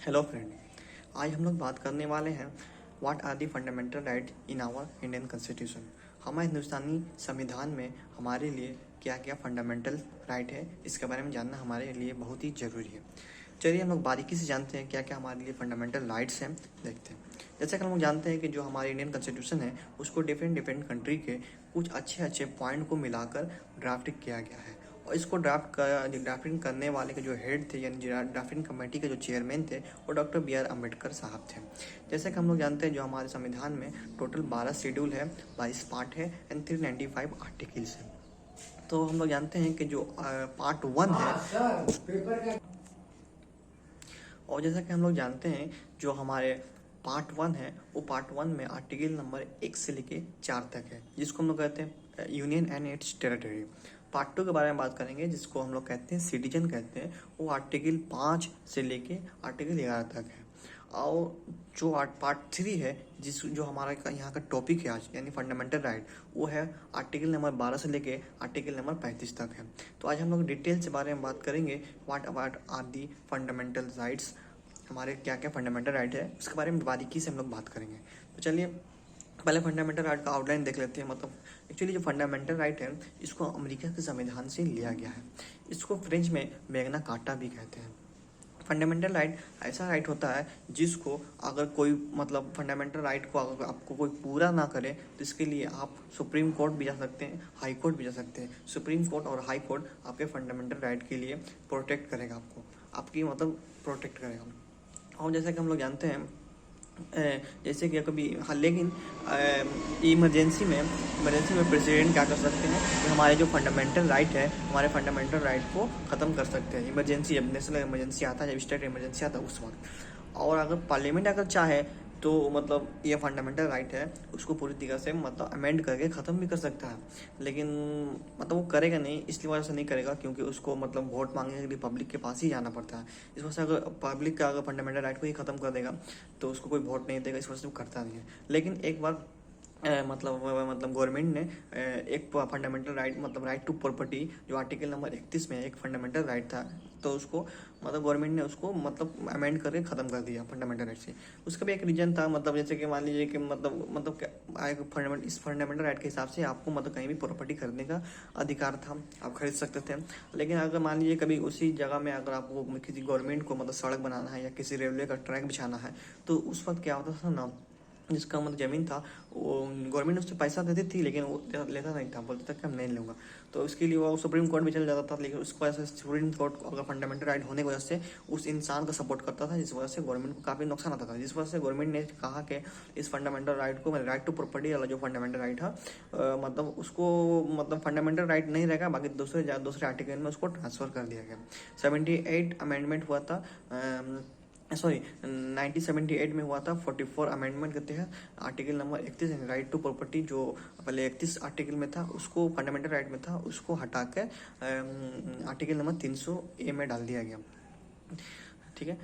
Hello friend, आज हम लोग बात करने वाले हैं what are the fundamental right in our Indian constitution. हमारे हिंदुस्तानी संविधान में हमारे लिए क्या क्या फंडामेंटल राइट है, इसके बारे में जानना हमारे लिए बहुत ही ज़रूरी है। चलिए हम लोग बारीकी से जानते हैं क्या क्या हमारे लिए फंडामेंटल राइट्स हैं। देखते हैं, जैसे कि हम लोग जानते हैं कि जो हमारे इंडियन कॉन्स्टिट्यूशन है उसको डिफरेंट डिफरेंट कंट्री के कुछ अच्छे अच्छे पॉइंट को मिलाकर ड्राफ्टिंग किया गया है। और इसको ड्राफ्टिंग करने वाले के जो हेड थे, यानी ड्राफ्टिंग कमेटी के जो चेयरमैन थे, वो डॉक्टर B.R. अम्बेडकर साहब थे। जैसे कि हम लोग जानते हैं जो हमारे संविधान में टोटल 12 शेड्यूल है, 22 पार्ट है एंड 395 आर्टिकल्स है। तो हम लोग जानते हैं कि जो पार्ट 1 है, और जैसा कि हम लोग जानते हैं जो हमारे पार्ट 1 है, वो पार्ट 1 में आर्टिकल नंबर 1 से लेके 4 तक है, जिसको हम लोग कहते हैं union and it's territory. Part 2 के बारे में बात करेंगे, जिसको हम लोग कहते हैं सिटीजन कहते हैं, वो आर्टिकल 5 से लेके आर्टिकल 11 तक है। और जो पार्ट 3 है, जो हमारा यहाँ का टॉपिक है आज, यानी फंडामेंटल राइट, वो है आर्टिकल नंबर 12 से लेके आर्टिकल नंबर 35 तक है। तो आज हम लोग डिटेल से बारे में बात करेंगे what are the fundamental rights, हमारे क्या क्या फंडामेंटल राइट है उसके बारे में बारीकी से हम लोग बात करेंगे। तो चलिए पहले फंडामेंटल राइट का आउटलाइन देख लेते हैं। मतलब एक्चुअली जो फंडामेंटल राइट है इसको अमेरिका के संविधान से लिया गया है। इसको फ्रेंच में मैग्ना कार्टा भी कहते हैं। फंडामेंटल राइट ऐसा राइट होता है जिसको अगर कोई मतलब फंडामेंटल राइट को अगर आपको कोई पूरा ना करे तो इसके लिए आप सुप्रीम कोर्ट भी जा सकते हैं, हाई कोर्ट भी जा सकते हैं। सुप्रीम कोर्ट और हाई कोर्ट आपके फंडामेंटल राइट के लिए प्रोटेक्ट करेगा, आपको आपकी मतलब प्रोटेक्ट करेगा। और जैसा कि हम लोग जानते हैं जैसे कि कभी हाँ, लेकिन इमरजेंसी में प्रेसिडेंट क्या कर सकते हैं कि हमारे जो फंडामेंटल राइट है, हमारे फंडामेंटल राइट को ख़त्म कर सकते हैं। इमरजेंसी, जब नेशनल इमरजेंसी आता है, जब स्टेट इमरजेंसी आता है उस वक्त। और अगर पार्लियामेंट अगर चाहे तो मतलब ये फंडामेंटल राइट है उसको पूरी तरीके से मतलब अमेंड करके ख़त्म भी कर सकता है। लेकिन मतलब वो करेगा नहीं, इसलिए वजह से नहीं करेगा क्योंकि उसको मतलब वोट मांगने के लिए पब्लिक के पास ही जाना पड़ता है। इस वजह से अगर पब्लिक का अगर फंडामेंटल राइट को ही ख़त्म कर देगा तो उसको कोई वोट नहीं देगा, इस वजह से वो करता नहीं है। लेकिन एक बार मतलब गवर्नमेंट ने एक फंडामेंटल राइट मतलब राइट टू प्रॉपर्टी, जो आर्टिकल नंबर 31 में एक फंडामेंटल राइट था, तो उसको मतलब गवर्नमेंट ने उसको मतलब अमेंड करके ख़त्म कर दिया फंडामेंटल राइट से। उसका भी एक रीजन था, मतलब जैसे कि मान लीजिए कि मतलब इस फंडामेंटल राइट के हिसाब से आपको मतलब कहीं भी प्रॉपर्टी खरीदने का अधिकार था, आप खरीद सकते थे। लेकिन अगर मान लीजिए कभी उसी जगह में अगर आपको किसी गवर्नमेंट को मतलब सड़क बनाना है या किसी रेलवे का ट्रैक बिछाना है, तो उस वक्त क्या होता था ना, जिसका मतलब ज़मीन था वो गवर्नमेंट उससे पैसा देती थी लेकिन वो लेता नहीं था, बोलता था कि मैं नहीं लूँगा। तो उसके लिए वो सुप्रीम कोर्ट भी चल जाता था। लेकिन उसकी वजह से सुप्रीम कोर्ट अगर फंडामेंटल राइट होने की वजह से उस इंसान का सपोर्ट करता था, जिस वजह से गवर्नमेंट को काफ़ी नुकसान आता था। जिस वजह से गवर्नमेंट ने कहा कि इस फंडामेंटल राइट को, राइट टू प्रॉपर्टी वाला जो फंडामेंटल राइट है मतलब उसको मतलब फंडामेंटल राइट नहीं रहेगा, बाकी दूसरे आर्टिकल में उसको ट्रांसफर कर दिया गया। 78 अमेंडमेंट हुआ था, 1978 में हुआ था। 44 अमेंडमेंट के तहत article number 31 right to property, जो पहले 31 आर्टिकल में था उसको फंडामेंटल राइट में था, उसको हटा के आर्टिकल नंबर 300A में डाल दिया गया। ठीक है।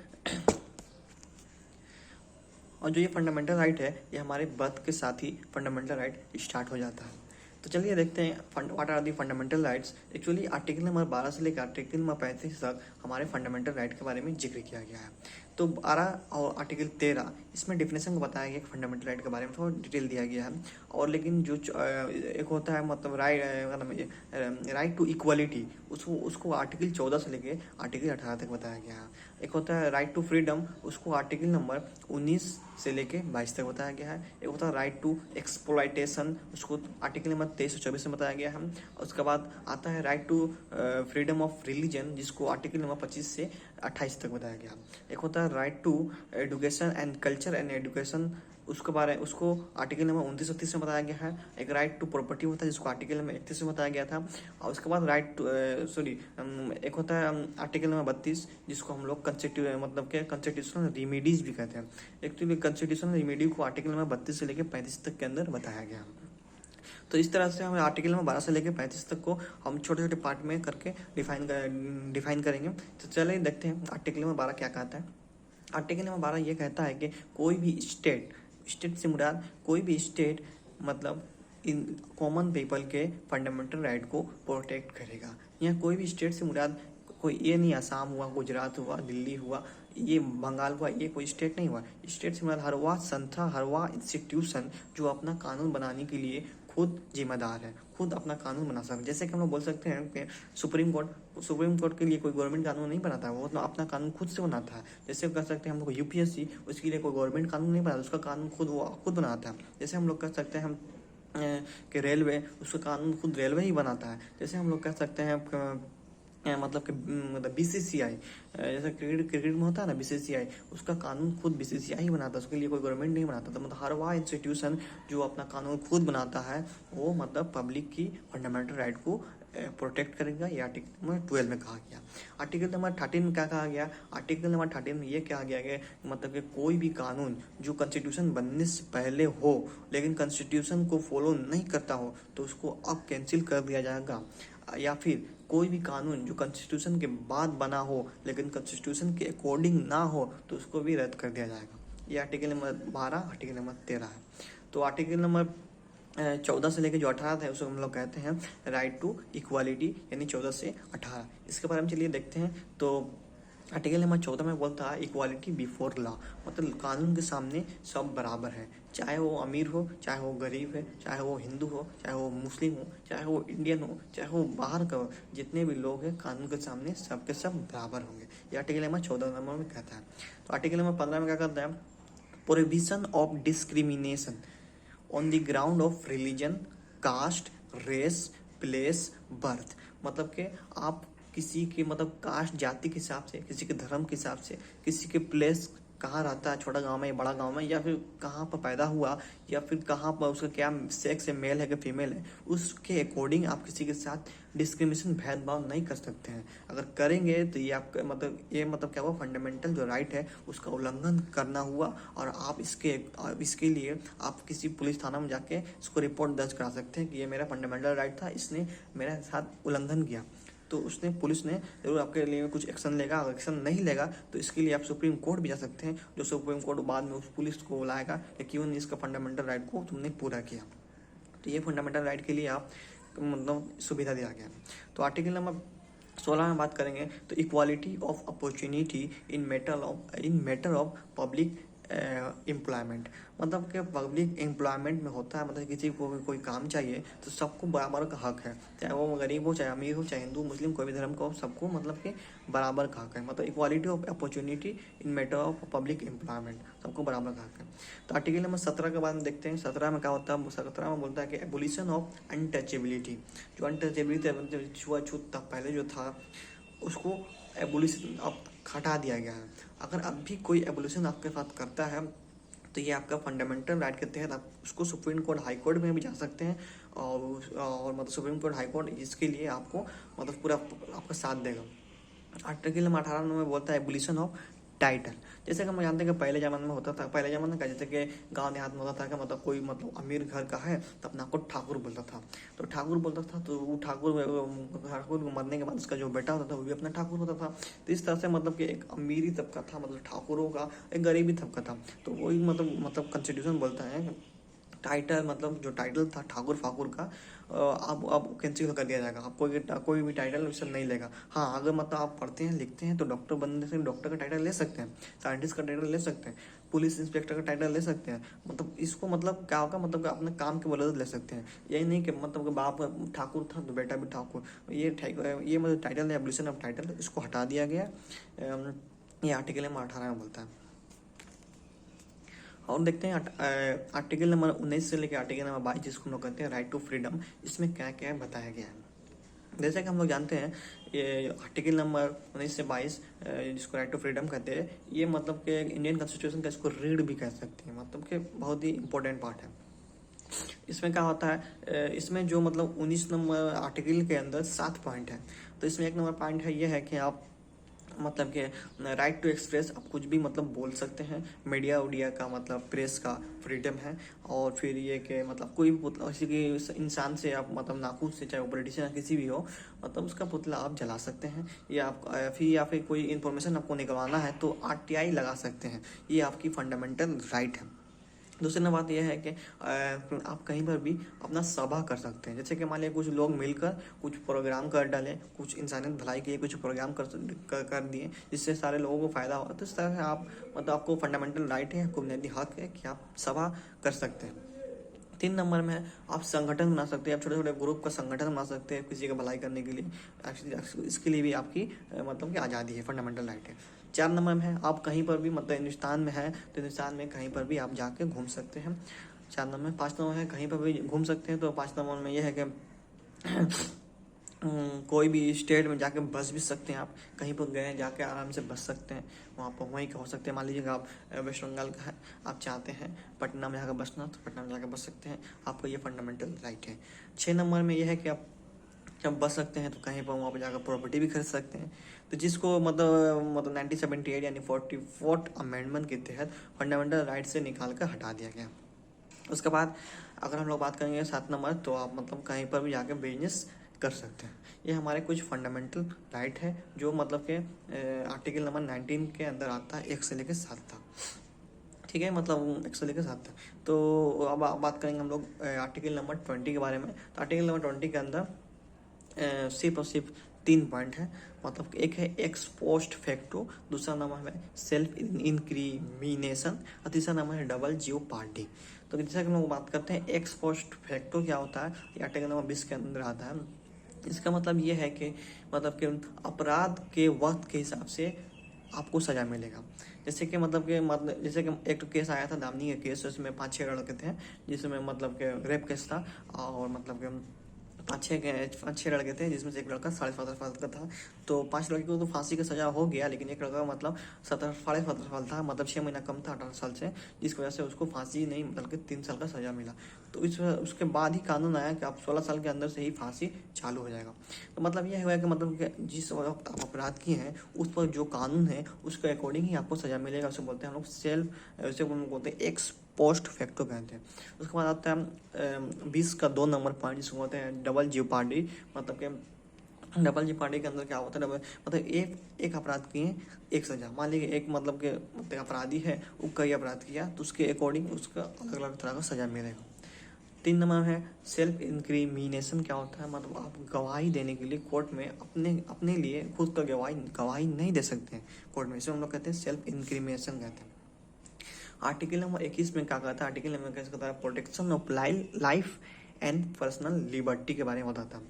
और जो ये फंडामेंटल राइट है ये हमारे बर्थ के साथ ही फंडामेंटल राइट स्टार्ट हो जाता है। तो चलिए देखते हैं what are the fundamental rights. Actually article number 12 से लेकर आर्टिकल नंबर 35 तक हमारे फंडामेंटल राइट के बारे में जिक्र किया गया है। तो 12 और आर्टिकल 13 इसमें डिफिनेशन को बताया गया, फंडामेंटल राइट के बारे में थोड़ा डिटेल दिया गया है। और लेकिन जो एक होता है मतलब राइट टू इक्वलिटी, उसको आर्टिकल 14 से लेके आर्टिकल 18 तक बताया गया है। एक होता है राइट टू फ्रीडम, उसको आर्टिकल नंबर 19 से लेके 22 तक बताया गया है। एक होता है राइट टू एक्सप्लॉयटेशन, उसको आर्टिकल नंबर 23 और 24 में बताया गया है। उसके बाद आता है right to freedom of religion, जिसको आर्टिकल नंबर 25 से 28 तक बताया गया। एक होता है right to education and culture and education, उसको आर्टिकल नंबर 29 और 30 में बताया गया है। एक राइट टू प्रॉपर्टी होता है जिसको आर्टिकल नंबर 31 में बताया गया था। और उसके बाद एक होता है आर्टिकल नंबर 32, जिसको हम लोग कॉन्स्टिट्यूशनल रिमेडीज भी कहते हैं। एक्चुअली कॉन्स्टिट्यूशनल रिमेडी को आर्टिकल नंबर 32 से लेकर 35 तक के अंदर बताया गया। तो इस तरह से हमें आर्टिकल नंबर 12 से लेकर 35 तक को हम छोटे छोटे पार्ट में करके डिफाइन करेंगे। तो चलिए देखते हैं आर्टिकल नंबर 12 क्या कहता है। आर्टिकल नंबर 12 ये कहता है कि कोई भी स्टेट से मुराद कोई भी स्टेट मतलब इन कॉमन पीपल के फंडामेंटल राइट को प्रोटेक्ट करेगा। या कोई भी स्टेट से मुराद कोई ये नहीं आसाम हुआ, गुजरात हुआ, दिल्ली हुआ, ये बंगाल हुआ, ये कोई स्टेट नहीं हुआ। स्टेट से मतलब हर वह संस्था, हर वह इंस्टीट्यूशन जो अपना कानून बनाने के लिए खुद जिम्मेदार है, खुद अपना कानून बना सकते हैं। जैसे कि हम लोग बोल सकते हैं कि सुप्रीम कोर्ट के लिए कोई गवर्नमेंट कानून नहीं बनाता है, वो तो अपना कानून खुद से बनाता है। जैसे कह सकते हैं हम लोग यूपीएससी, उसके लिए कोई गवर्नमेंट कानून नहीं बनाता, उसका कानून वो खुद बनाता है। जैसे हम लोग कह सकते हैं हम कि रेलवे, उसका कानून खुद रेलवे ही बनाता है। जैसे हम लोग कह सकते हैं मतलब कि मतलब बीसीसीआई, जैसे क्रिकेट में होता है ना बीसीसीआई, उसका कानून खुद बीसीसीआई ही बनाता है, उसके लिए कोई गवर्नमेंट नहीं बनाता। तो मतलब हर वह इंस्टीट्यूशन जो अपना कानून खुद बनाता है वो मतलब पब्लिक की फंडामेंटल राइट को प्रोटेक्ट करेगा। ये आर्टिकल नंबर 12 में कहा गया। आर्टिकल नंबर 13 में क्या कहा गया? आर्टिकल नंबर 13 में ये कहा गया कि मतलब कि कोई भी कानून जो कॉन्स्टिट्यूशन बनने से पहले हो लेकिन कॉन्स्टिट्यूशन को फॉलो नहीं करता हो तो उसको अब कैंसिल कर दिया जाएगा। या फिर कोई भी कानून जो कॉन्स्टिट्यूशन के बाद बना हो लेकिन कॉन्स्टिट्यूशन के अकॉर्डिंग ना हो तो उसको भी रद्द कर दिया जाएगा। ये आर्टिकल नंबर 12, आर्टिकल नंबर 13 है। तो आर्टिकल नंबर 14 से लेकर जो 18 है उसको हम लोग कहते हैं राइट टू इक्वालिटी, यानी 14 से 18। इसके बारे में चलिए देखते हैं। तो आर्टिकल नंबर 14 में बोलता है इक्वालिटी बिफोर लॉ, मतलब कानून के सामने सब बराबर है, चाहे वो अमीर हो, चाहे वो गरीब है, चाहे वो हिंदू हो, चाहे वो मुस्लिम हो, चाहे वो इंडियन हो, चाहे वो बाहर का हो, जितने भी लोग हैं कानून के सामने सबके सब बराबर होंगे। ये आर्टिकल नंबर 14 नंबर में कहता है। तो आर्टिकल नंबर 15 में क्या कहता है? Prohibition of discrimination on the ground of religion, caste, race, place, birth, मतलब कि आप किसी के मतलब कास्ट, जाति के हिसाब से, किसी के धर्म के हिसाब से, किसी के प्लेस कहाँ रहता है, छोटा गांव में या बड़ा गांव में, या फिर कहाँ पर पैदा हुआ, या फिर कहाँ पर उसका क्या सेक्स है, मेल है कि फीमेल है, उसके अकॉर्डिंग आप किसी के साथ डिस्क्रिमिनेशन, भेदभाव नहीं कर सकते हैं। अगर करेंगे तो ये आपका मतलब क्या हुआ? फंडामेंटल जो राइट है उसका उल्लंघन करना हुआ। और आप इसके लिए आप किसी पुलिस थाना में जाके इसको रिपोर्ट दर्ज करा सकते हैं कि ये मेरा फंडामेंटल राइट था, इसने मेरे साथ उल्लंघन किया। तो पुलिस ने जरूर आपके लिए कुछ एक्शन लेगा। अगर एक्शन नहीं लेगा तो इसके लिए आप सुप्रीम कोर्ट भी जा सकते हैं, जो सुप्रीम कोर्ट बाद में उस पुलिस को बुलाएगा कि क्यों नहीं इसका फंडामेंटल राइट को तुमने पूरा किया। तो ये फंडामेंटल राइट के लिए आप मतलब सुविधा दिया गया। तो आर्टिकल नंबर 16 में बात करेंगे तो equality of opportunity in matter of public employment, मतलब कि पब्लिक एम्प्लॉयमेंट में होता है, मतलब किसी को कोई काम चाहिए तो सबको बराबर का हक है, चाहे वो गरीब हो, चाहे अमीर हो, चाहे हिंदू मुस्लिम कोई भी धर्म का हो, सबको मतलब कि बराबर का हक है। मतलब equality of opportunity in matter of public employment, सबको बराबर का हक है। तो आर्टिकल नंबर 17 के बाद में देखते हैं। 17 में क्या होता है? 17 में बोलता है कि एबोलिशन ऑफ अनटचेबिलिटी, जो अनटचेबिलिटी छूआछूत पहले जो था उसको एबोलिशन अब हटा दिया गया है। अगर अब भी कोई एबोलिशन आपके साथ करता है तो ये आपका फंडामेंटल राइट के तहत आप उसको सुप्रीम कोर्ट, हाई कोर्ट में भी जा सकते हैं। और मतलब सुप्रीम कोर्ट, हाई कोर्ट इसके लिए आपको मतलब पूरा आपका साथ देगा। आर्टिकल नंबर 18 में बोलता है एबोलिशन ऑफ टाइटल। जैसे कि हम जानते हैं कि पहले ज़माने में होता था, पहले ज़माने का जैसे कि गांव देहात में होता था कि मतलब कोई मतलब अमीर घर का है तो अपना को ठाकुर बोलता था। तो ठाकुर बोलता था तो वो ठाकुर मरने के बाद उसका जो बेटा होता था वो भी अपना ठाकुर होता था। तो इस तरह से मतलब कि एक अमीरी तबका था, मतलब ठाकुरों का, एक गरीबी तबका था। तो वही मतलब कॉन्स्टिट्यूशन बोलता है टाइटल, मतलब जो टाइटल था ठाकुर फाकुर का अब कैंसिल कर दिया जाएगा। आप कोई भी टाइटल उससे नहीं लेगा। हाँ, अगर मतलब आप पढ़ते हैं, लिखते हैं तो डॉक्टर बनने से डॉक्टर का टाइटल ले सकते हैं, साइंटिस्ट का टाइटल ले सकते हैं, पुलिस इंस्पेक्टर का टाइटल ले सकते हैं। मतलब इसको मतलब क्या होगा, मतलब अपने काम के बदौलत ले सकते हैं। यही नहीं कि मतलब कि बाप ठाकुर था तो बेटा भी ठाकुर, ये मतलब टाइटल है, एबोलिशन ऑफ टाइटल, इसको हटा दिया गया। ये आर्टिकल नंबर 18 में बोलता है। और देखते हैं आर्टिकल नंबर 19 से लेकर आर्टिकल नंबर 22, जिसको हम लोग कहते हैं राइट टू फ्रीडम। इसमें क्या क्या बताया गया है? जैसे कि हम लोग जानते हैं ये आर्टिकल नंबर 19 से 22 जिसको राइट टू फ्रीडम कहते हैं, ये मतलब कि इंडियन कॉन्स्टिट्यूशन का इसको रीड भी कह सकते हैं, मतलब कि बहुत ही इंपॉर्टेंट पार्ट है। इसमें क्या होता है, इसमें जो मतलब 19 नंबर आर्टिकल के अंदर 7 पॉइंट है। तो इसमें 1 नंबर पॉइंट है, ये है कि आप मतलब कि राइट टू एक्सप्रेस, आप कुछ भी मतलब बोल सकते हैं। मीडिया उडिया का मतलब प्रेस का फ्रीडम है। और फिर ये कि मतलब कोई भी किसी के इंसान से आप मतलब नाखून से, चाहे वो पॉलिटिशियन किसी भी हो, मतलब उसका पुतला आप जला सकते हैं। या फिर कोई इन्फॉर्मेशन आपको निकलवाना है तो RTI लगा सकते हैं। ये आपकी फंडामेंटल राइट है। दूसरी बात यह है कि आप कहीं पर भी अपना सभा कर सकते हैं। जैसे कि मान लिया कुछ लोग मिलकर कुछ प्रोग्राम कर डालें, कुछ इंसानियत भलाई के लिए कुछ प्रोग्राम कर दिए, जिससे सारे लोगों को फ़ायदा हो। तो इस तरह से आप मतलब आपको फंडामेंटल राइट है, आपको बुनियादी हक है कि आप सभा कर सकते हैं। 3 नंबर में आप संगठन बना सकते हैं, आप छोटे छोटे ग्रुप का संगठन बना सकते हैं किसी का भलाई करने के लिए। एक्चुअली इसके लिए भी आपकी मतलब कि आज़ादी है, फंडामेंटल राइट है। 4 नंबर में है आप कहीं पर भी मतलब हिंदुस्तान में है तो हिंदुस्तान में कहीं पर भी आप जाके घूम सकते हैं। 4 नंबर में। 5 नंबर है कहीं पर भी घूम सकते हैं। तो 5 नंबर में यह है कि कोई भी स्टेट में जाके बस भी सकते हैं। आप कहीं पर गए जाके आराम से बस सकते हैं, वहाँ पर वहीं का हो सकते हैं। मान लीजिएगा आप वेस्ट बंगाल का है, आप चाहते हैं पटना में जाकर बसना तो पटना में जाकर बस सकते हैं, आपको ये फंडामेंटल राइट है। 6 नंबर में यह है कि आप जब बस सकते हैं तो कहीं पर वहाँ पर जाकर प्रॉपर्टी भी खरीद सकते हैं। तो जिसको मतलब 1978 यानी 44th अमेंडमेंट के तहत फंडामेंटल राइट से निकाल कर हटा दिया गया। उसके बाद अगर हम लोग बात करेंगे 7 नंबर, तो आप मतलब कहीं पर भी जाकर बिजनेस कर सकते हैं। ये हमारे कुछ फंडामेंटल राइट है जो मतलब के आर्टिकल नंबर 19 के अंदर आता है, 1 से लेकर 7 तक। ठीक है, मतलब 1 से लेकर 7 तक। तो अब बात करेंगे हम लोग आर्टिकल नंबर 20 के बारे में। तो आर्टिकल नंबर 20 के अंदर सिर्फ और सिर्फ 3 पॉइंट है। मतलब एक है एक्स पोस्ट फैक्टो, दूसरा नंबर है सेल्फ इंक्रीमिनेशन और तीसरा नंबर है डबल जेओपार्डी। तो जैसा कि हम लोग बात करते हैं एक्स पोस्ट फैक्टो क्या होता है, ये आर्टिकल नंबर 20 के अंदर आता है। इसका मतलब ये है कि मतलब कि अपराध के वक्त के हिसाब से आपको सजा मिलेगा। जैसे कि जैसे कि एक तो केस आया था दामनी का केस, उसमें 5-6 लड़के थे जिसमें मतलब कि रेप केस था, और मतलब कि 5-6 लड़के थे जिसमें से एक लड़का 17.5 साल का था। तो 5 लड़के को तो फांसी की सजा हो गया, लेकिन एक लड़का मतलब 17.5 साल था, मतलब 6 महीना कम था 18 साल से, जिसकी वजह से उसको फांसी नहीं बल्कि 3 साल का सजा मिला। तो उसके बाद ही कानून आया कि आप 16 साल के अंदर से ही फांसी चालू हो जाएगा। तो मतलब यह हुआ कि मतलब कि जिस वक्त आप अपराध किए हैं उस पर जो कानून है उसके अकॉर्डिंग ही आपको सजा मिलेगा। उसे बोलते हैं हम लोग उसे बोलते हैं एक्स पोस्ट फैक्टो कहते हैं। उसके बाद आता है 20 का 2 नंबर पॉइंट, जिसको बोलते हैं डबल जेओपार्डी। मतलब कि डबल जेओपार्डी के अंदर क्या होता है, मतलब एक अपराध किए एक सजा। मान लीजिए एक मतलब अपराधी है, वो कई अपराध किया तो उसके अकॉर्डिंग उसका अलग अलग तरह का सजा मिलेगा। 3 नंबर है सेल्फ इंक्रीमिनेशन। क्या होता है, मतलब आप गवाही देने के लिए कोर्ट में अपने लिए खुद का गवाही नहीं दे सकते हैं कोर्ट में, इसे हम लोग कहते हैं सेल्फ इंक्रीमिनेशन कहते हैं। आर्टिकल नंबर 21 में क्या कहता है, आर्टिकल नंबर 21 कहता है protection of life and personal liberty के बारे में बताता है।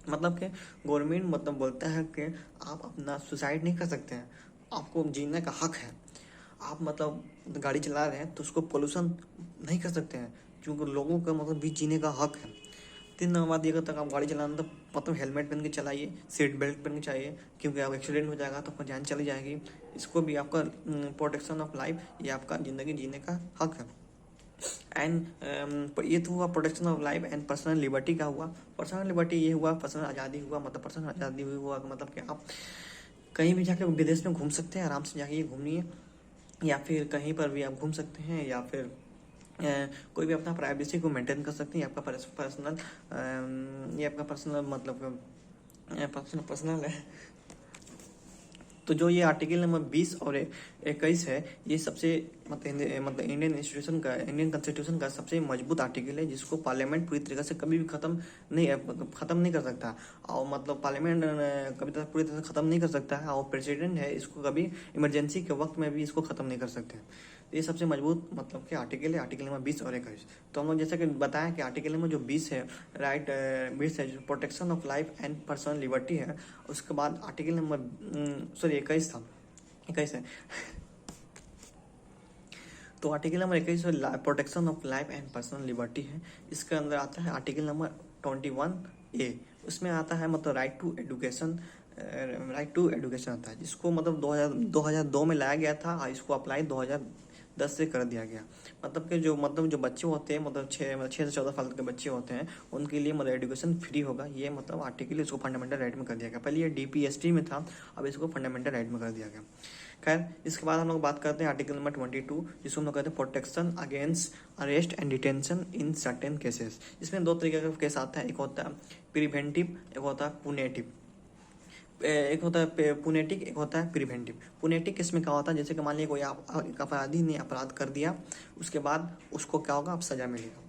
मतलब कि गवर्नमेंट मतलब बोलता है कि आप अपना सुसाइड नहीं कर सकते हैं, आपको जीने का हक है। आप मतलब गाड़ी चला रहे हैं तो उसको पोल्यूशन नहीं कर सकते हैं, क्योंकि लोगों का मतलब भी जीने का हक है। 3 नंबर बाद ये कहता है आप गाड़ी चलाना तो मतलब हेलमेट पहन के चलाइए, सीट बेल्ट पहन के चाहिए, क्योंकि आप एक्सीडेंट हो जाएगा तो आपका जान चली जाएगी। इसको भी आपका प्रोटेक्शन ऑफ लाइफ, ये आपका ज़िंदगी जीने का हक है। एंड ये तो हुआ protection of life and personal liberty का हुआ। पर्सनल लिबर्टी ये हुआ, पर्सनल आज़ादी हुआ, मतलब पर्सनल आज़ादी हुआ मतलब कि आप कहीं भी जाके विदेश में घूम सकते हैं, आराम से जाके घूमिए, या फिर कहीं पर भी आप घूम सकते हैं, या फिर कोई भी अपना प्राइवेसी को मेंटेन कर सकते हैं। ये आपका पर्सनल मतलब पर्सनल है। तो जो ये आर्टिकल नंबर 20 और 21 है, ये सबसे मतलब इंडियन कॉन्स्टिट्यूशन का सबसे मजबूत आर्टिकल है, जिसको पार्लियामेंट पूरी तरीके से कभी भी खत्म नहीं कर सकता। और मतलब पार्लियामेंट कभी तक पूरी तरह से खत्म नहीं कर सकता है, और प्रेसिडेंट है इसको कभी इमरजेंसी के वक्त में भी इसको खत्म नहीं कर सकते। ये सबसे मजबूत मतलब कि आर्टिकल है, आर्टिकल नंबर 20 और 21। तो हम लोग जैसा कि बताया कि आर्टिकल नंबर जो 20 है राइट 20 है जो protection of life and personal liberty है। उसके बाद आर्टिकल नंबर 21 था, 21 है। तो article number 21 protection of life and personal liberty है। इसके अंदर आता है आर्टिकल नंबर 21A, उसमें आता है मतलब राइट टू एजुकेशन आता है, जिसको मतलब 2002 में लाया गया था, और इसको अप्लाई 2010 से कर दिया गया। मतलब कि जो बच्चे होते हैं मतलब 6 से 14 साल के बच्चे होते हैं उनके लिए मतलब एजुकेशन फ्री होगा। ये मतलब आर्टिकल इसको फंडामेंटल राइट में कर दिया गया। पहले ये DPST में था, अब इसको फंडामेंटल राइट में कर दिया गया। खैर, इसके बाद हम लोग बात करते हैं आर्टिकल नंबर 22, जिसको हम लोग कहते हैं protection against arrest and detention in certain cases. इसमें 2 तरीके का केस आता है, एक होता है प्रिवेंटिव, एक होता है पुनेटिव। एक होता है पुनेटिक, एक होता है प्रिवेंटिव। पुनेटिक इसमें क्या होता है, जैसे कि मान लीजिए कोई एक अपराधी ने अपराध कर दिया, उसके बाद उसको क्या होगा, आप सजा मिलेगा।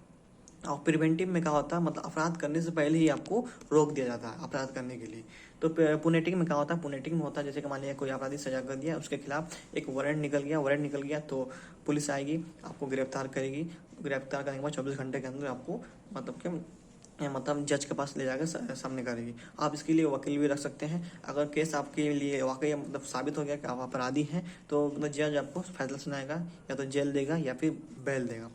और प्रिवेंटिव में क्या होता है, मतलब अपराध करने से पहले ही आपको रोक दिया जाता है अपराध करने के लिए। तो पुनेटिक में क्या होता है, पुनेटिक में होता है जैसे कि मान लिया कोई अपराधी सजा कर दिया, उसके खिलाफ एक वारंट निकल गया तो पुलिस आएगी, आपको गिरफ्तार करेगी। गिरफ्तार करने के बाद 24 घंटे के अंदर आपको मतलब कि मतलब जज के पास ले जाकर सामने करेगी। आप इसके लिए वकील भी रख सकते हैं। अगर केस आपके लिए वाकई मतलब साबित हो गया कि आप अपराधी हैं, तो मतलब जज आपको फैसला सुनाएगा, या तो जेल देगा या फिर बेल देगा।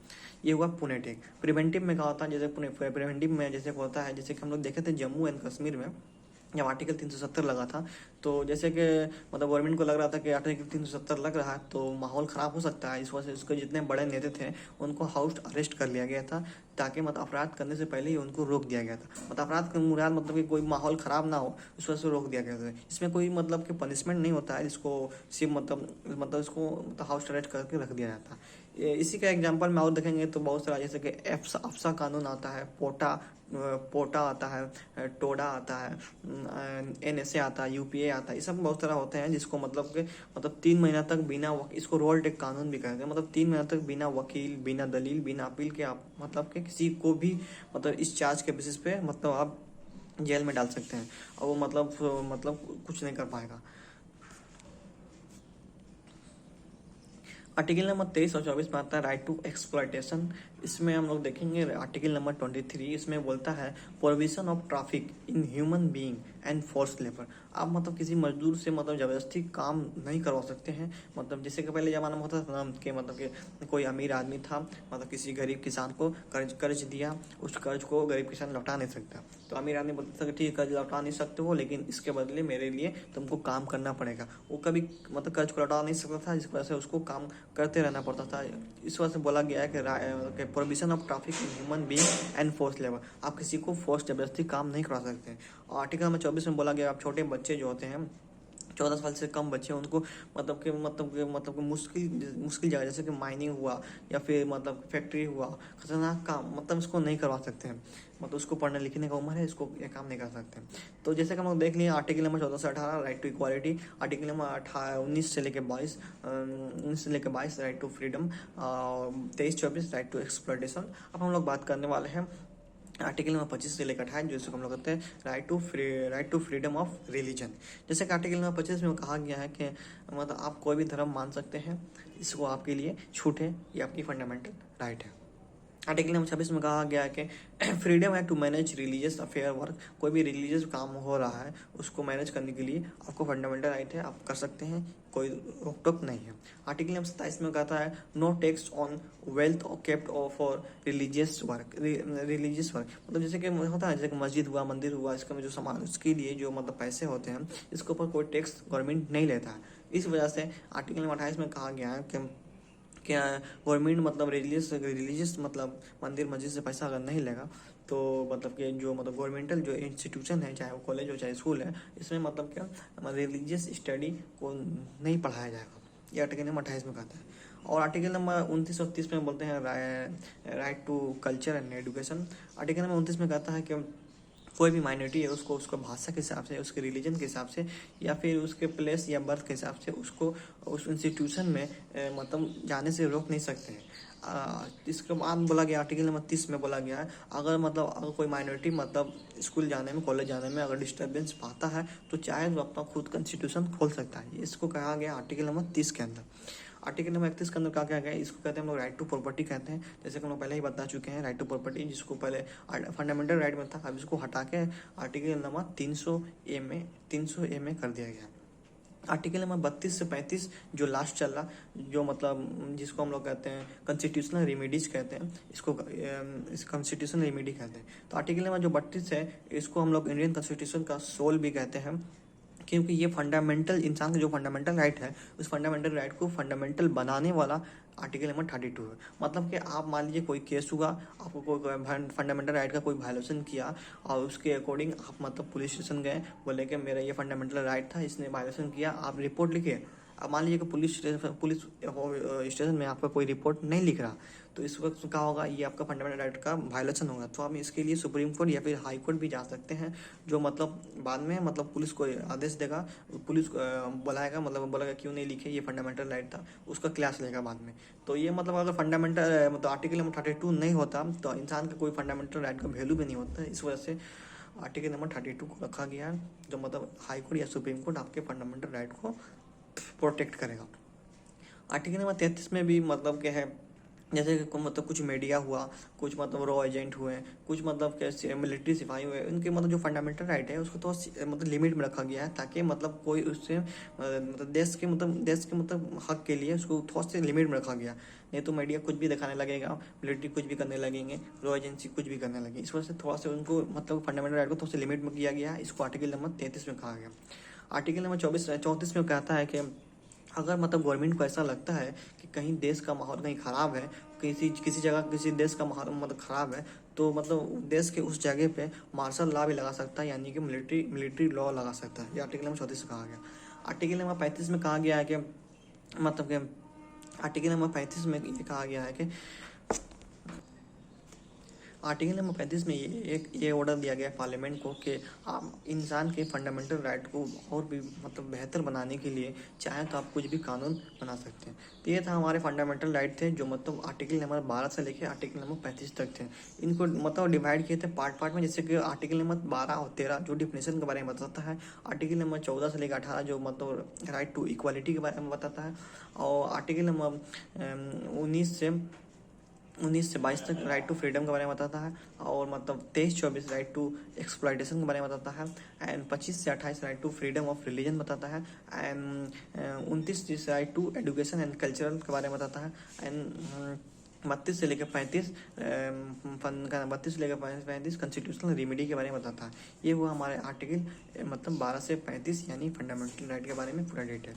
ये हुआ पुनेटिक। प्रिवेंटिव में क्या होता है, जैसे प्रिवेंटिव में जैसे होता है, जैसे कि हम लोग देखे थे जम्मू एंड कश्मीर में जब आर्टिकल 370 लगा था, तो जैसे कि मतलब गवर्नमेंट को लग रहा था कि आर्टिकल 370 लग रहा है तो माहौल ख़राब हो सकता है, इस वजह से उसके जितने बड़े नेता थे उनको हाउस अरेस्ट कर लिया गया था, ताकि मतलब अपराध करने से पहले ही उनको रोक दिया गया था। मतलब अपराध का मुराद मतलब कि कोई माहौल ख़राब ना हो, इस वजह से रोक दिया गया था। इसमें कोई मतलब कि पनिशमेंट नहीं होता है, इसको सिर्फ मतलब इसको मतलब हाउस अरेस्ट करके रख दिया जाता है। इसी का एग्जांपल में और देखेंगे तो बहुत सारा, जैसे कि अफसा कानून आता है, पोटा आता है, टोडा आता है, NSA आता है, UPA आता है। ये सब बहुत सारा होते हैं जिसको मतलब 3 महीना तक बिना इसको रोल टेक कानून भी कहते हैं। मतलब 3 महीना तक बिना वकील, बिना दलील, बिना अपील के आप मतलब कि किसी को भी मतलब इस चार्ज के बेसिस पे मतलब आप जेल में डाल सकते हैं, और वो मतलब कुछ नहीं कर पाएगा। आर्टिकल नंबर 23 और 24 में आता है राइट टू एक्सप्लॉयटेशन। इसमें हम लोग देखेंगे आर्टिकल नंबर 23, इसमें बोलता है prohibition of traffic in human being and force labour. आप मतलब किसी मजदूर से मतलब जबरदस्ती काम नहीं करवा सकते हैं। मतलब जैसे कि पहले ज़माना में होता था ना कि मतलब कि कोई अमीर आदमी था, मतलब किसी गरीब किसान को कर्ज दिया, उस कर्ज को गरीब किसान लौटा नहीं सकता, तो अमीर आदमी बोलता था कि ठीक है कर्ज लौटा नहीं सकते हो, लेकिन इसके बदले मेरे लिए तुमको काम करना पड़ेगा। वो कभी मतलब कर्ज को लौटा नहीं सकता था, जिस वजह से उसको काम करते रहना पड़ता था। इस वजह से बोला गया है कि prohibition of traffic in human being and force labour. आप किसी को फोर्स जबरदस्ती काम नहीं करा सकते। और आर्टिकल नंबर 24 में बोला गया आप छोटे बच्चे जो होते हैं, 14 साल से कम बच्चे, उनको मतलब कि मुश्किल जगह जैसे कि माइनिंग हुआ या फिर मतलब फैक्ट्री हुआ, खतरनाक काम, मतलब इसको नहीं करवा सकते हैं। मतलब उसको पढ़ने लिखने का उम्र है, इसको ये काम नहीं कर सकते। तो जैसे कि हम लोग देख लिए आर्टिकल नंबर 14 से 18 right to equality, article number 19 से लेकर 22 right to freedom, 23-24 right to exploitation. अब हम लोग बात करने वाले हैं आर्टिकल नंबर 25 से लेकर 28, जिसको हम लोग कहते हैं right to freedom of religion. जैसे कि आर्टिकल नंबर 25 में कहा गया है कि मतलब आप कोई भी धर्म मान सकते हैं, इसको आपके लिए छूट है, ये आपकी फंडामेंटल राइट है। आर्टिकल नंबर 26 में कहा गया है कि फ्रीडम है to manage religious affair work. कोई भी रिलीजियस काम हो रहा है उसको मैनेज करने के लिए आपको फंडामेंटल राइट है, आप कर सकते हैं, कोई रोक टोक नहीं है। आर्टिकल नंबर 27 में कहता है no tax on wealth kept for religious work. मतलब जैसे कि होता है, जैसे कि मस्जिद हुआ, मंदिर हुआ, इसका जो समाज उसके लिए जो मतलब पैसे होते हैं, इसके ऊपर कोई टैक्स गवर्नमेंट नहीं लेता है। इस वजह से आर्टिकल नंबर 28 में कहा गया है कि क्या गवर्नमेंट मतलब रिलीजियस मतलब मंदिर मस्जिद से पैसा अगर नहीं लेगा, तो मतलब कि जो मतलब गवर्नमेंटल जो इंस्टीट्यूशन है, चाहे वो कॉलेज हो चाहे स्कूल है, इसमें मतलब क्या रिलीजियस स्टडी को नहीं पढ़ाया जाएगा। ये आर्टिकल नंबर 28 में कहता है। और आर्टिकल नंबर 29 और 30 में बोलते हैं right to culture and education. Article number 29 में कहता है कि कोई भी माइनॉरिटी है उसको उसका भाषा के हिसाब से, उसके रिलीजन के हिसाब से, या फिर उसके प्लेस या बर्थ के हिसाब से उसको उस इंस्टीट्यूशन में मतलब जाने से रोक नहीं सकते हैं। इसके बाद बोला गया आर्टिकल नंबर 30 में बोला गया है अगर कोई माइनॉरिटी मतलब स्कूल जाने में, कॉलेज जाने में अगर डिस्टर्बेंस पाता है तो चाहे वो अपना खुद का इंस्टीट्यूशन खोल सकता है। इसको कहा गया आर्टिकल नंबर 30 के अंदर। आर्टिकल नंबर 31 के अंदर क्या क्या गया, इसको कहते हैं हम लोग राइट टू प्रॉपर्टी कहते हैं। जैसे कि हम लोग पहले ही बता चुके हैं राइट टू प्रॉपर्टी, जिसको पहले फंडामेंटल राइट में था, अब इसको हटा के आर्टिकल नंबर 300A में कर दिया गया। आर्टिकल नंबर 32 से 35 जो लास्ट चल रहा, जो मतलब जिसको हम लोग कहते हैं कॉन्स्टिट्यूशनल रेमेडीज कहते हैं, इसको कॉन्स्टिट्यूशनल रेमेडी कहते हैं। तो आर्टिकल नंबर जो 32 है, इसको हम लोग इंडियन कॉन्स्टिट्यूशन का सोल भी कहते हैं, क्योंकि ये फंडामेंटल इंसान का जो फंडामेंटल राइट है, उस फंडामेंटल राइट को फंडामेंटल बनाने वाला आर्टिकल नंबर 32 है। मतलब कि आप मान लीजिए कोई केस हुआ, आपको कोई फंडामेंटल राइट का कोई वायलेशन किया, और उसके अकॉर्डिंग आप मतलब पुलिस स्टेशन गए, बोले कि मेरा ये फंडामेंटल राइट था, इसने वायलेशन किया, आप रिपोर्ट लिखे। अब मान लीजिए कि पुलिस स्टेशन में आपका कोई रिपोर्ट नहीं लिख रहा, तो इस वक्त क्या होगा, ये आपका फंडामेंटल राइट का वायलेशन होगा। तो हम इसके लिए सुप्रीम कोर्ट या फिर हाई कोर्ट भी जा सकते हैं, जो मतलब बाद में मतलब पुलिस को आदेश देगा, पुलिस बुलाएगा, मतलब बोलेगा क्यों नहीं लिखे, ये फंडामेंटल राइट था, उसका क्लास लेगा बाद में। तो ये मतलब अगर फंडामेंटल मतलब आर्टिकल नंबर 32 नहीं होता तो इंसान का कोई फंडामेंटल राइट का वैल्यू भी नहीं होता। इस वजह से आर्टिकल नंबर 32 को रखा गया है, जो मतलब हाई कोर्ट या सुप्रीम कोर्ट आपके फंडामेंटल राइट को प्रोटेक्ट करेगा। आर्टिकल नंबर 33 में भी मतलब क्या है, जैसे कि मतलब कुछ मीडिया हुआ, कुछ मतलब रॉ एजेंट हुए, कुछ मतलब कैसे मिलिट्री सिपाही हुए, उनके मतलब जो फंडामेंटल राइट है उसको तो मतलब लिमिट में रखा गया है, ताकि मतलब कोई उससे मतलब देश के मतलब हक के लिए उसको थोड़ा सा लिमिट में रखा गया। नहीं तो मीडिया कुछ भी दिखाने लगेगा, मिलिट्री कुछ भी करने लगेंगे, रॉ एजेंसी कुछ भी करने लगेगी। इस वजह से थोड़ा सा उनको मतलब फंडामेंटल राइट को थोड़ा सा लिमिट में किया गया है। इसको आर्टिकल नंबर 33 में कहा गया। आर्टिकल नंबर 34 में कहता है कि अगर मतलब गवर्नमेंट को ऐसा लगता है कि कहीं देश का माहौल कहीं ख़राब है, किसी जगह किसी देश का माहौल मतलब ख़राब है, तो मतलब देश के उस जगह पे मार्शल लॉ भी लगा सकता है, यानी कि मिलिट्री लॉ लगा सकता है। ये आर्टिकल नंबर 34 में कहा गया। आर्टिकल नंबर 35 में कहा गया है कि मतलब कि आर्टिकल नंबर 35 में ये कहा गया है कि आर्टिकल नंबर 35 में ये ऑर्डर दिया गया पार्लियामेंट को कि आप इंसान के फंडामेंटल राइट को और भी मतलब बेहतर बनाने के लिए चाहे तो आप कुछ भी कानून बना सकते हैं। तो ये था हमारे फंडामेंटल राइट थे, जो मतलब आर्टिकल नंबर 12 से लेकर आर्टिकल नंबर 35 तक थे। इनको मतलब डिवाइड किए थे पार्ट में, जैसे कि आर्टिकल नंबर 12 और 13 जो डिफिनेशन के बारे में बताता है, आर्टिकल नंबर 14 से लेकर 18 जो मतलब राइट टू इक्वालिटी के बारे में बताता है, और आर्टिकल नंबर 19 से 22 तक राइट टू फ्रीडम के बारे में बताता है, और मतलब 23-24 राइट टू एक्सप्लॉयटेशन के बारे में बताता है, एंड 25 से 28 right to freedom of religion बताता है, and 29 right to education and cultural के बारे में बताता है, एंड 32 से लेकर 35 कॉन्स्टिट्यूशनल रेमेडी के बारे में बताता है। ये वो हमारे आर्टिकल मतलब 12 से 35 यानी फंडामेंटल राइट के बारे में पूरा डिटेल।